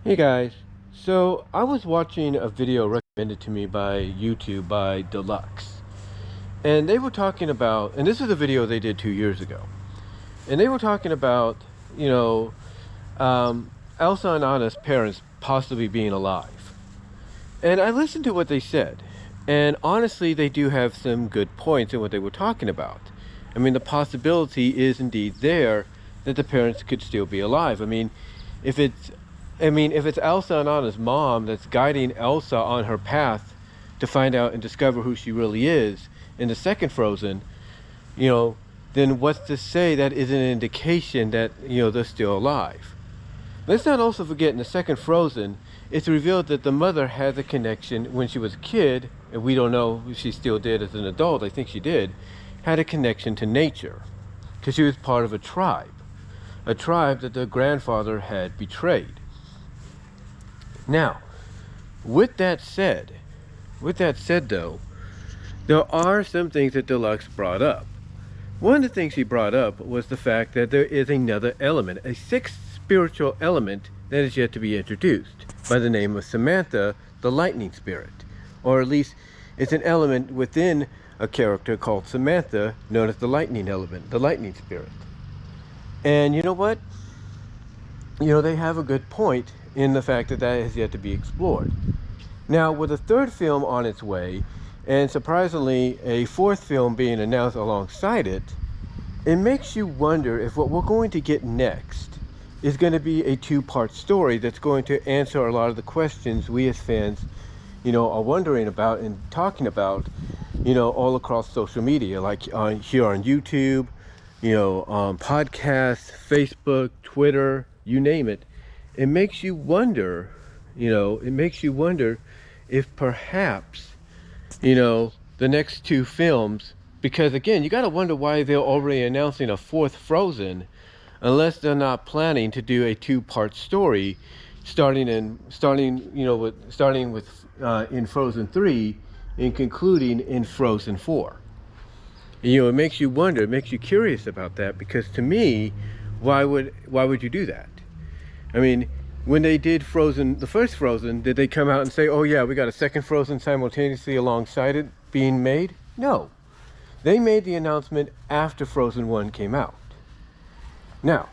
Hey guys, so I was watching a video recommended to me by YouTube by Deluxe, and they were talking about, and this is a video they did 2 years ago, and they were talking about, you know, Elsa and Anna's parents possibly being alive. And I listened to what they said, and honestly, they do have some good points in what they were talking about. I mean, the possibility is indeed there that the parents could still be alive. If it's if it's Elsa and Anna's mom that's guiding Elsa on her path to find out and discover who she really is in the second Frozen, you know, then what's to say that is an indication that, they're still alive? Let's not also forget in the second Frozen, it's revealed that the mother had a connection when she was a kid, and we don't know if she still did as an adult, I think she did, had a connection to nature, because she was part of a tribe that the grandfather had betrayed. Now, with that said though, there are some things that Deluxe brought up. One of the things he brought up was the fact that there is another element, a sixth spiritual element that is yet to be introduced by the name of Samantha, the lightning spirit. Or at least it's an element within a character called Samantha, known as the lightning element, the lightning spirit. And you know what? They have a good point in the fact that that has yet to be explored. Now, with a third film on its way, and surprisingly a fourth film being announced alongside it, it makes you wonder if what we're going to get next is going to be a two-part story that's going to answer a lot of the questions we as fans, are wondering about and talking about, all across social media, like here on YouTube, on podcasts, Facebook, Twitter, you name it. It makes you wonder, if perhaps, the next two films, because again, you got to wonder why they're already announcing a fourth Frozen, unless they're not planning to do a two-part story, starting with in Frozen 3 and concluding in Frozen 4. It makes you wonder, it makes you curious about that, because to me, why would you do that? I mean, when they did Frozen, the first Frozen, did they come out and say, oh yeah, we got a second Frozen simultaneously alongside it being made? No. They made the announcement after Frozen 1 came out. Now,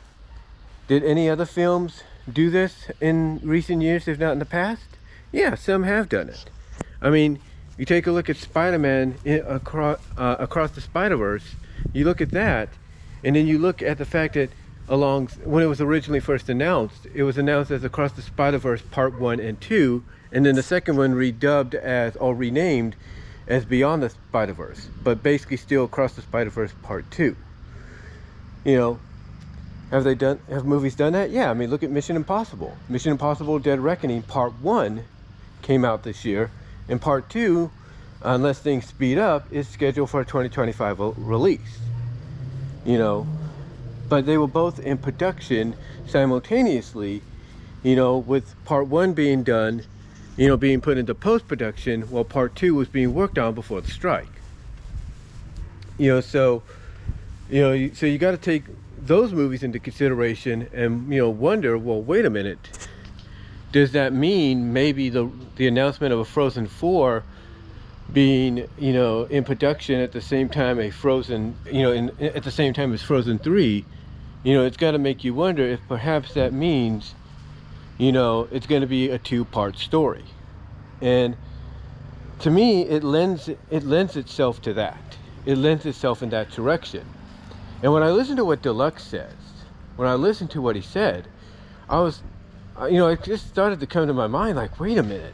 did any other films do this in recent years, if not in the past? Yeah, some have done it. I mean, you take a look at Spider-Man across the Spider-Verse, you look at that, and then you look at the fact that when it was originally first announced, it was announced as Across the Spider-Verse Part 1 and 2, and then the second one renamed as Beyond the Spider-Verse, but basically still Across the Spider-Verse Part 2. Have movies done that? Yeah, I mean, look at Mission Impossible. Mission Impossible Dead Reckoning Part 1 came out this year, and Part 2, unless things speed up, is scheduled for a 2025 release. But they were both in production simultaneously, with Part 1 being done, being put into post-production, while Part 2 was being worked on before the strike. So you got to take those movies into consideration and, wonder, well, wait a minute, does that mean maybe the announcement of a Frozen 4 being, in production at the same time at the same time as Frozen 3, it's got to make you wonder if perhaps that means, it's going to be a two-part story. And to me, it lends itself to that. It lends itself in that direction. And when I listen to what Deluxe says, when I listen to what he said, it just started to come to my mind, like, wait a minute.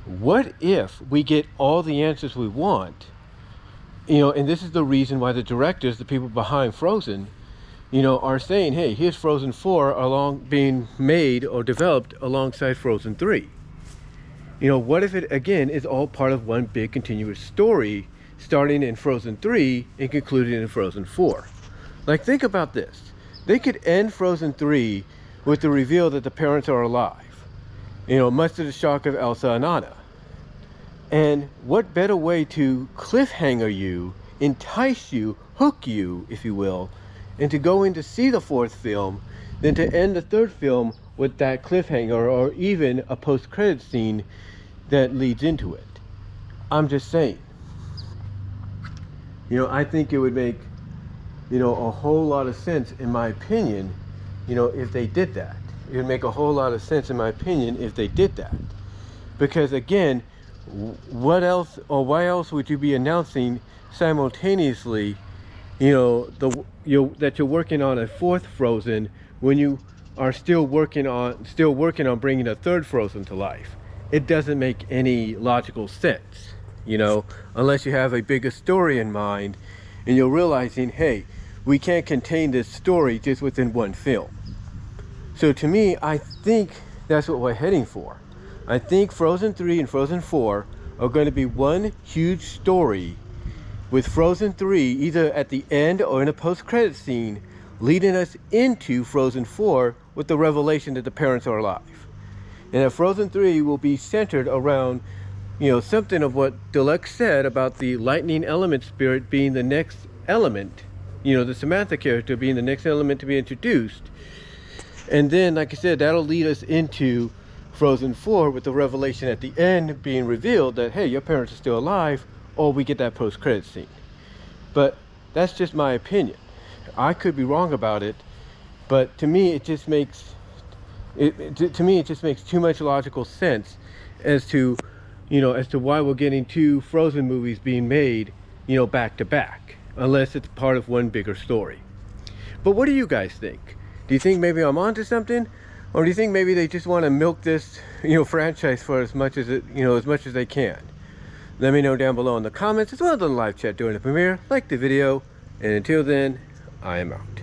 What if we get all the answers we want, and this is the reason why the directors, the people behind Frozen, are saying, hey, here's Frozen 4 being made or developed alongside Frozen 3. What if it, again, is all part of one big continuous story, starting in Frozen 3 and concluding in Frozen 4? Like, think about this. They could end Frozen 3 with the reveal that the parents are alive, much to the shock of Elsa and Anna. And what better way to cliffhanger you, entice you, hook you, if you will, and to go in to see the fourth film than to end the third film with that cliffhanger or even a post-credit scene that leads into it. I'm just saying. You know, I think it would make, you know, a whole lot of sense, in my opinion, you know, if they did that. It would make a whole lot of sense, in my opinion, if they did that. Because again, what else, or why else would you be announcing simultaneously, you know, that you're working on a fourth Frozen when you are still working on bringing a third Frozen to life? It doesn't make any logical sense, you know, unless you have a bigger story in mind and you're realizing, hey, we can't contain this story just within one film. So to me, I think that's what we're heading for. I think Frozen 3 and Frozen 4 are going to be one huge story, with Frozen 3 either at the end or in a post-credit scene leading us into Frozen 4 with the revelation that the parents are alive. And that Frozen 3 will be centered around, you know, something of what Deluxe said about the lightning element spirit being the next element, you know, the Samantha character being the next element to be introduced. And then, like I said, that'll lead us into Frozen 4 with the revelation at the end being revealed that, hey, your parents are still alive, or we get that post-credit scene. But that's just my opinion. I could be wrong about it, but to me it just makes too much logical sense as to, you know, as to why we're getting two Frozen movies being made, you know, back to back, unless it's part of one bigger story. But what do you guys think? Do you think maybe I'm onto something? Or do you think maybe they just want to milk this, you know, franchise for as much as they can? Let me know down below in the comments, as well as on the live chat during the premiere. Like the video, and until then, I am out.